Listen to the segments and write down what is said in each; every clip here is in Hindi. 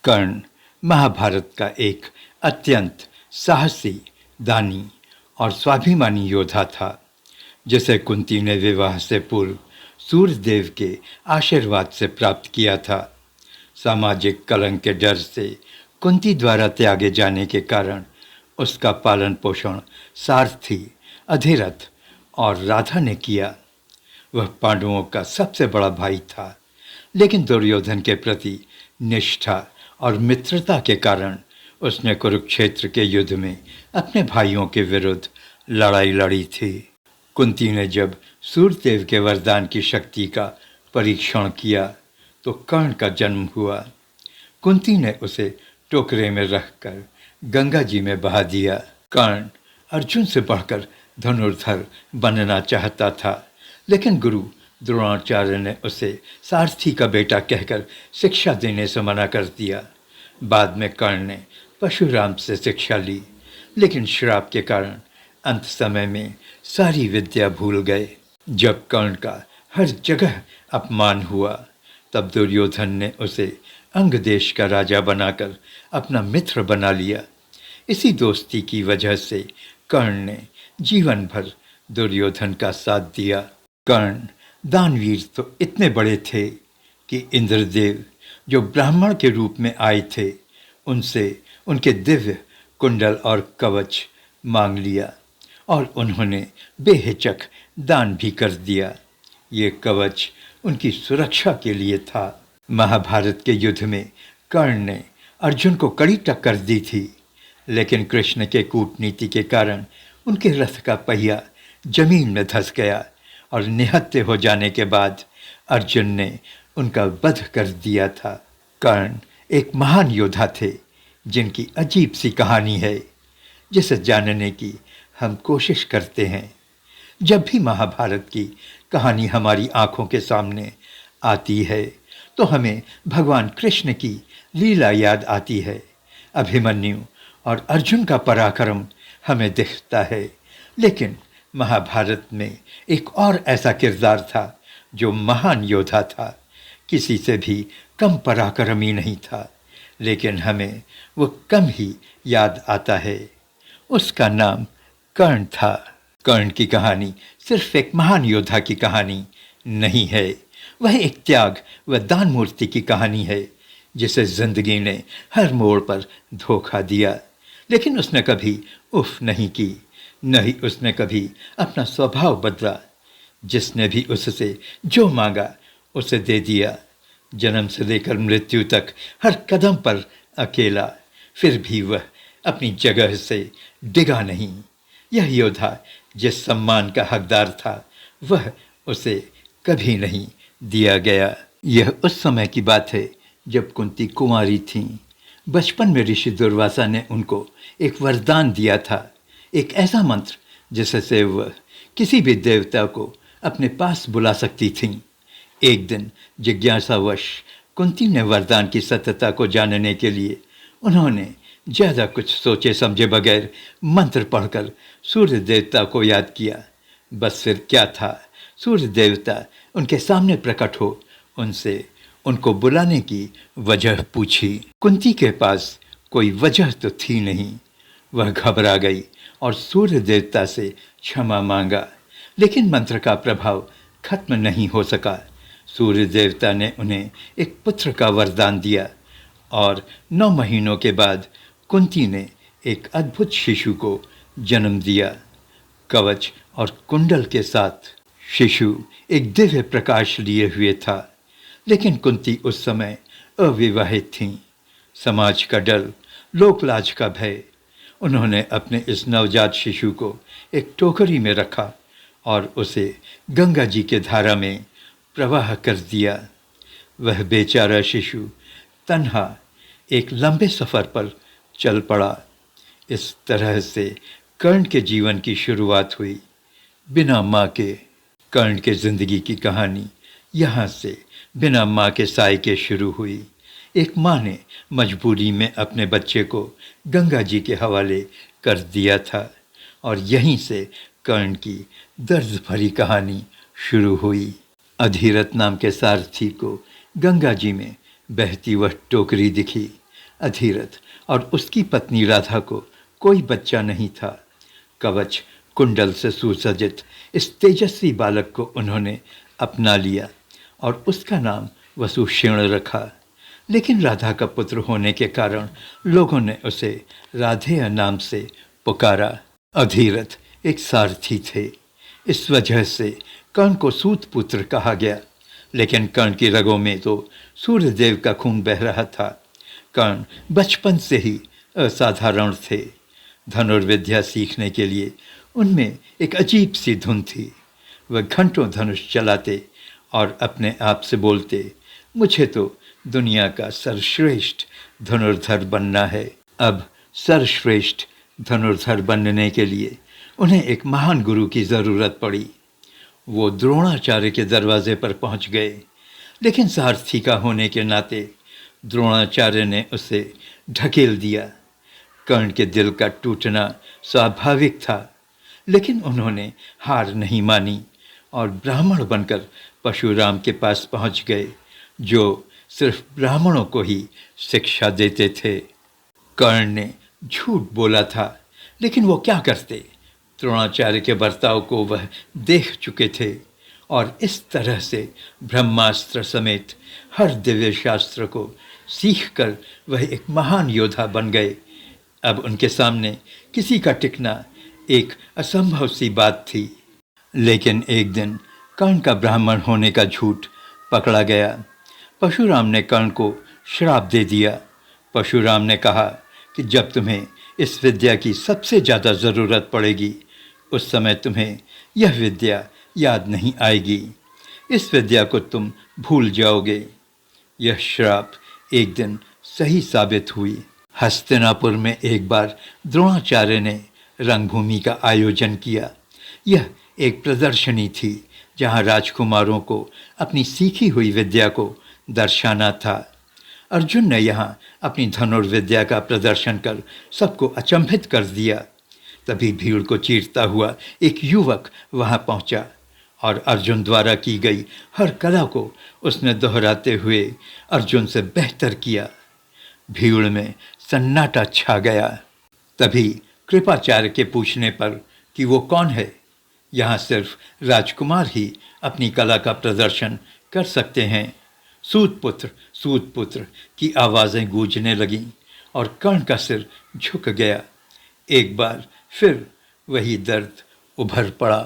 कर्ण महाभारत का एक अत्यंत साहसी, दानी और स्वाभिमानी योद्धा था, जिसे कुंती ने विवाह से पूर्व सूर्यदेव के आशीर्वाद से प्राप्त किया था। सामाजिक कलंक के डर से कुंती द्वारा त्यागे जाने के कारण उसका पालन पोषण सारथी, अधिरथ और राधा ने किया। वह पांडवों का सबसे बड़ा भाई था, लेकिन दुर्योधन के प्रति निष्ठा और मित्रता के कारण उसने कुरुक्षेत्र के युद्ध में अपने भाइयों के विरुद्ध लड़ाई लड़ी थी। कुंती ने जब सूर्यदेव के वरदान की शक्ति का परीक्षण किया तो कर्ण का जन्म हुआ। कुंती ने उसे टोकरे में रखकर गंगा जी में बहा दिया। कर्ण अर्जुन से बढ़कर धनुर्धर बनना चाहता था, लेकिन गुरु द्रोणाचार्य ने उसे सारथी का बेटा कहकर शिक्षा देने से मना कर दिया। बाद में कर्ण ने परशुराम से शिक्षा ली, लेकिन श्राप के कारण अंत समय में सारी विद्या भूल गए। जब कर्ण का हर जगह अपमान हुआ, तब दुर्योधन ने उसे अंग देश का राजा बनाकर अपना मित्र बना लिया। इसी दोस्ती की वजह से कर्ण ने जीवन भर दुर्योधन का साथ दिया। कर्ण दानवीर तो इतने बड़े थे कि इंद्रदेव, जो ब्राह्मण के रूप में आए थे, उनसे उनके दिव्य कुंडल और कवच मांग लिया और उन्होंने बेहिचक दान भी कर दिया। ये कवच उनकी सुरक्षा के लिए था। महाभारत के युद्ध में कर्ण ने अर्जुन को कड़ी टक्कर दी थी, लेकिन कृष्ण के कूटनीति के कारण उनके रथ का पहिया जमीन में धंस गया और निहत्थे हो जाने के बाद अर्जुन ने उनका वध कर दिया था। कर्ण एक महान योद्धा थे, जिनकी अजीब सी कहानी है, जिसे जानने की हम कोशिश करते हैं। जब भी महाभारत की कहानी हमारी आंखों के सामने आती है, तो हमें भगवान कृष्ण की लीला याद आती है। अभिमन्यु और अर्जुन का पराक्रम हमें दिखता है, लेकिन महाभारत में एक और ऐसा किरदार था जो महान योद्धा था, किसी से भी कम पराक्रमी नहीं था, लेकिन हमें वो कम ही याद आता है। उसका नाम कर्ण था। कर्ण की कहानी सिर्फ एक महान योद्धा की कहानी नहीं है, वह एक त्याग व दान मूर्ति की कहानी है, जिसे जिंदगी ने हर मोड़ पर धोखा दिया, लेकिन उसने कभी उफ नहीं की, न ही उसने कभी अपना स्वभाव बदला। जिसने भी उससे जो मांगा उसे दे दिया। जन्म से लेकर मृत्यु तक हर कदम पर अकेला, फिर भी वह अपनी जगह से डिगा नहीं। यह योद्धा जिस सम्मान का हकदार था, वह उसे कभी नहीं दिया गया। यह उस समय की बात है जब कुंती कुंवारी थीं। बचपन में ऋषि दुर्वासा ने उनको एक वरदान दिया था, एक ऐसा मंत्र जिससे वह किसी भी देवता को अपने पास बुला सकती थीं। एक दिन जिज्ञासावश कुंती ने वरदान की सत्यता को जानने के लिए उन्होंने ज़्यादा कुछ सोचे समझे बगैर मंत्र पढ़कर सूर्य देवता को याद किया। बस फिर क्या था, सूर्य देवता उनके सामने प्रकट हो उनसे उनको बुलाने की वजह पूछी। कुंती के पास कोई वजह तो थी नहीं। वह घबरा गई और सूर्य देवता से क्षमा मांगा, लेकिन मंत्र का प्रभाव खत्म नहीं हो सका। सूर्य देवता ने उन्हें एक पुत्र का वरदान दिया और 9 महीनों के बाद कुंती ने एक अद्भुत शिशु को जन्म दिया, कवच और कुंडल के साथ। शिशु एक दिव्य प्रकाश लिए हुए था, लेकिन कुंती उस समय अविवाहित थीं। समाज का डर, लोकलाज का भय, उन्होंने अपने इस नवजात शिशु को एक टोकरी में रखा और उसे गंगा जी के धारा में प्रवाह कर दिया। वह बेचारा शिशु तन्हा एक लंबे सफ़र पर चल पड़ा। इस तरह से कर्ण के जीवन की शुरुआत हुई, बिना माँ के। कर्ण के ज़िंदगी की कहानी यहाँ से बिना माँ के साय के शुरू हुई। एक माँ ने मजबूरी में अपने बच्चे को गंगा जी के हवाले कर दिया था और यहीं से कर्ण की दर्द भरी कहानी शुरू हुई। अधिरथ नाम के सारथी को गंगा जी में बहती वह टोकरी दिखी। अधीरथ और उसकी पत्नी राधा को कोई बच्चा नहीं था। कवच कुंडल से सुसज्जित इस तेजस्वी बालक को उन्होंने अपना लिया और उसका नाम वसुक्षेण रखा। लेकिन राधा का पुत्र होने के कारण लोगों ने उसे राधेय नाम से पुकारा। अधीरथ एक सारथी थे, इस वजह से कर्ण को सूत पुत्र कहा गया। लेकिन कर्ण की रगों में तो सूर्यदेव का खून बह रहा था। कर्ण बचपन से ही असाधारण थे। धनुर्विद्या सीखने के लिए उनमें एक अजीब सी धुन थी। वह घंटों धनुष चलाते और अपने आप से बोलते, मुझे तो दुनिया का सर्वश्रेष्ठ धनुर्धर बनना है। अब सर्वश्रेष्ठ धनुर्धर बनने के लिए उन्हें एक महान गुरु की ज़रूरत पड़ी। वो द्रोणाचार्य के दरवाजे पर पहुंच गए, लेकिन सारथी का होने के नाते द्रोणाचार्य ने उसे ढकेल दिया। कर्ण के दिल का टूटना स्वाभाविक था, लेकिन उन्होंने हार नहीं मानी और ब्राह्मण बनकर परशुराम के पास पहुंच गए, जो सिर्फ ब्राह्मणों को ही शिक्षा देते थे। कर्ण ने झूठ बोला था, लेकिन वो क्या करते। द्रोणाचार्य के बर्ताव को वह देख चुके थे और इस तरह से ब्रह्मास्त्र समेत हर दिव्य शास्त्र को सीखकर वह एक महान योद्धा बन गए। अब उनके सामने किसी का टिकना एक असंभव सी बात थी। लेकिन एक दिन कर्ण का ब्राह्मण होने का झूठ पकड़ा गया। परशुराम ने कर्ण को श्राप दे दिया। परशुराम ने कहा कि जब तुम्हें इस विद्या की सबसे ज़्यादा ज़रूरत पड़ेगी, उस समय तुम्हें यह विद्या याद नहीं आएगी। इस विद्या को तुम भूल जाओगे। यह श्राप एक दिन सही साबित हुई। हस्तिनापुर में एक बार द्रोणाचार्य ने रंगभूमि का आयोजन किया। यह एक प्रदर्शनी थी जहां राजकुमारों को अपनी सीखी हुई विद्या को दर्शाना था। अर्जुन ने यहाँ अपनी धनुर्विद्या का प्रदर्शन कर सबको अचंभित कर दिया। तभी भीड़ को चीरता हुआ एक युवक वहाँ पहुँचा और अर्जुन द्वारा की गई हर कला को उसने दोहराते हुए अर्जुन से बेहतर किया। भीड़ में सन्नाटा छा गया। तभी कृपाचार्य के पूछने पर कि वो कौन है, यहाँ सिर्फ राजकुमार ही अपनी कला का प्रदर्शन कर सकते हैं, सूत पुत्र की आवाज़ें गूंजने लगीं और कर्ण का सिर झुक गया। एक बार फिर वही दर्द उभर पड़ा।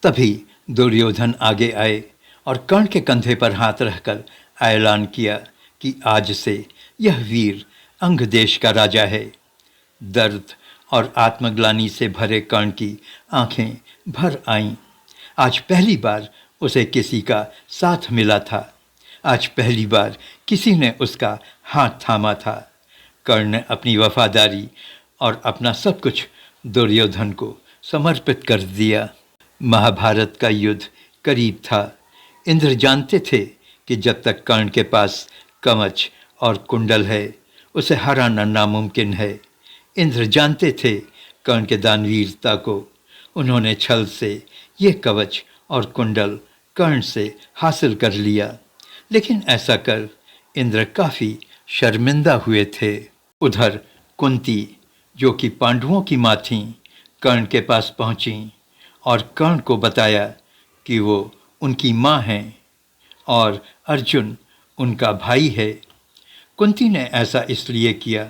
तभी दुर्योधन आगे आए और कर्ण के कंधे पर हाथ रखकर ऐलान किया कि आज से यह वीर अंग देश का राजा है। दर्द और आत्मग्लानि से भरे कर्ण की आंखें भर आईं। आज पहली बार उसे किसी का साथ मिला था। आज पहली बार किसी ने उसका हाथ थामा था। कर्ण ने अपनी वफादारी और अपना सब कुछ दुर्योधन को समर्पित कर दिया। महाभारत का युद्ध करीब था। इंद्र जानते थे कि जब तक कर्ण के पास कवच और कुंडल है, उसे हराना नामुमकिन है। इंद्र जानते थे कर्ण के दानवीरता को। उन्होंने छल से ये कवच और कुंडल कर्ण से हासिल कर लिया। लेकिन ऐसा कर इंद्र काफ़ी शर्मिंदा हुए थे। उधर कुंती, जो कि पांडवों की माँ थीं, कर्ण के पास पहुँचीं और कर्ण को बताया कि वो उनकी माँ हैं और अर्जुन उनका भाई है। कुंती ने ऐसा इसलिए किया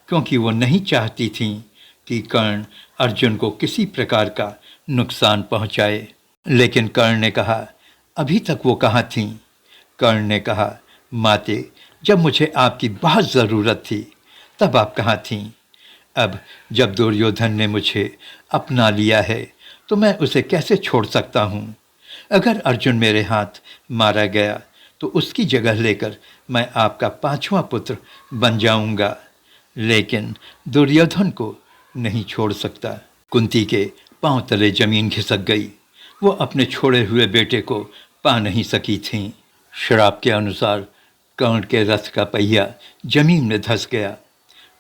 क्योंकि वो नहीं चाहती थीं कि कर्ण अर्जुन को किसी प्रकार का नुकसान पहुँचाए। लेकिन कर्ण ने कहा, अभी तक वो कहाँ थीं? कर्ण ने कहा, माते, जब मुझे आपकी बहुत ज़रूरत थी तब आप कहाँ थीं? अब जब दुर्योधन ने मुझे अपना लिया है तो मैं उसे कैसे छोड़ सकता हूँ? अगर अर्जुन मेरे हाथ मारा गया तो उसकी जगह लेकर मैं आपका 5वां पुत्र बन जाऊंगा, लेकिन दुर्योधन को नहीं छोड़ सकता। कुंती के पांव तले जमीन खिसक गई। वो अपने छोड़े हुए बेटे को पा नहीं सकी थीं। श्राप के अनुसार कर्ण के रथ का पहिया जमीन में धंस गया।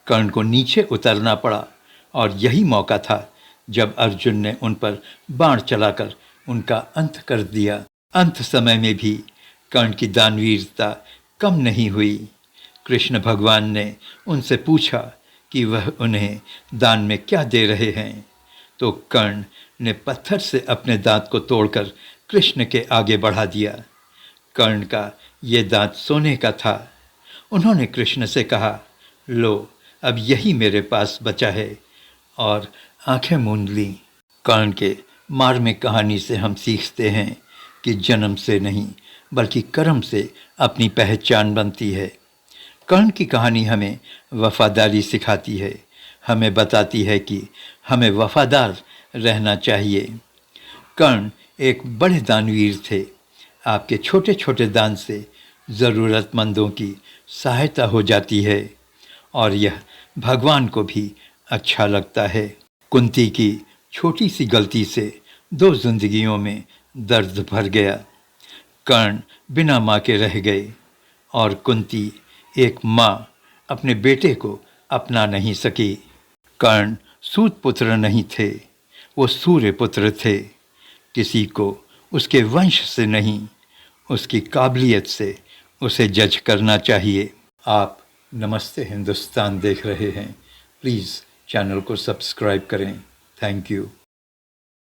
कर्ण को नीचे उतरना पड़ा और यही मौका था जब अर्जुन ने उन पर बाण चलाकर उनका अंत कर दिया। अंत समय में भी कर्ण की दानवीरता कम नहीं हुई। कृष्ण भगवान ने उनसे पूछा कि वह उन्हें दान में क्या दे रहे हैं, तो कर्ण ने पत्थर से अपने दांत को तोड़कर कृष्ण के आगे बढ़ा दिया। कर्ण का ये दांत सोने का था। उन्होंने कृष्ण से कहा, लो, अब यही मेरे पास बचा है, और आंखें मूंद लीं। कर्ण के मार्मिक कहानी से हम सीखते हैं कि जन्म से नहीं बल्कि कर्म से अपनी पहचान बनती है। कर्ण की कहानी हमें वफादारी सिखाती है, हमें बताती है कि हमें वफादार रहना चाहिए। कर्ण एक बड़े दानवीर थे। आपके छोटे छोटे दान से ज़रूरतमंदों की सहायता हो जाती है और यह भगवान को भी अच्छा लगता है। कुंती की छोटी सी गलती से 2 जिंदगियों में दर्द भर गया। कर्ण बिना माँ के रह गए और कुंती एक माँ अपने बेटे को अपना नहीं सकी। कर्ण सूत पुत्र नहीं थे, वो सूर्य पुत्र थे। किसी को उसके वंश से नहीं, उसकी काबिलियत से उसे जज करना चाहिए। आप नमस्ते हिंदुस्तान देख रहे हैं। प्लीज़ चैनल को सब्सक्राइब करें। Thank you.